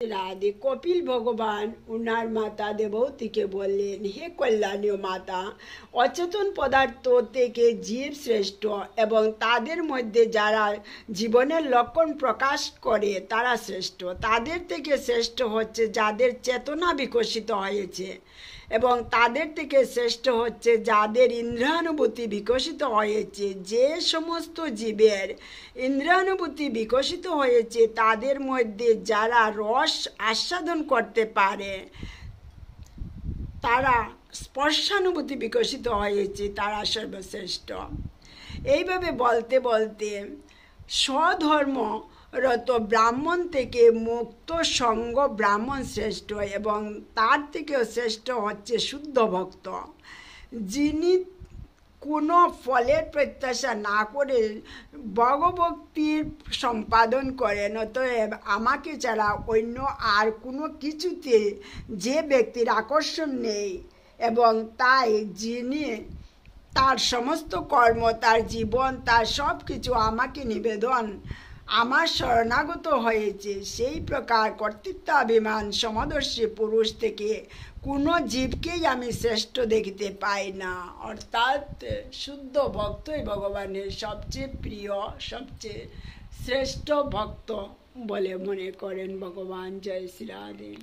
রাধে কপিল ভগবান উনার মাতা দেবতীকে বললেন, হে কল্যাণীয় মাতা, অচেতন পদার্থ থেকে জীব শ্রেষ্ঠ এবং তাদের মধ্যে যারা জীবনের লক্ষণ প্রকাশ করে তারা শ্রেষ্ঠ। তাদের থেকে শ্রেষ্ঠ হচ্ছে যাদের চেতনা বিকশিত হয়েছে এবং তাদের থেকে শ্রেষ্ঠ হচ্ছে যাদের ইন্দ্রিয়ানুভূতি বিকশিত হয়েছে। যে সমস্ত জীবের ইন্দ্রিয়ানুভূতি বিকশিত হয়েছে তাদের মধ্যে যারা রস আস্বাদন করতে পারে, তারা স্পর্শানুভূতি বিকশিত হয়েছে, তারা সর্বশ্রেষ্ঠ। এইভাবে বলতে বলতে স্বধর্মরত ব্রাহ্মণ থেকে মুক্ত সঙ্গ ব্রাহ্মণ শ্রেষ্ঠ এবং তার থেকেও শ্রেষ্ঠ হচ্ছে শুদ্ধ ভক্ত, যিনি কোনো ফলের প্রত্যাশা না করে ভগভক্তির সম্পাদন করেন। অতএব আমাকে ছাড়া অন্য আর কোনো কিছুতে যে ব্যক্তির আকর্ষণ নেই এবং তাই যিনি তার সমস্ত কর্ম, তার জীবন, তার সব কিছু আমাকে নিবেদন, আমার শরণাগত হয়েছে, সেই প্রকার কর্তৃত্বাভিমান সমদর্শী পুরুষ থেকে কোনো জীবকেই আমি শ্রেষ্ঠ দেখতে পাই না। অর্থাৎ শুদ্ধ ভক্তই ভগবানের সবচেয়ে প্রিয়, সবচেয়ে শ্রেষ্ঠ ভক্ত বলে মনে করেন ভগবান। জয় শ্রী রাধে।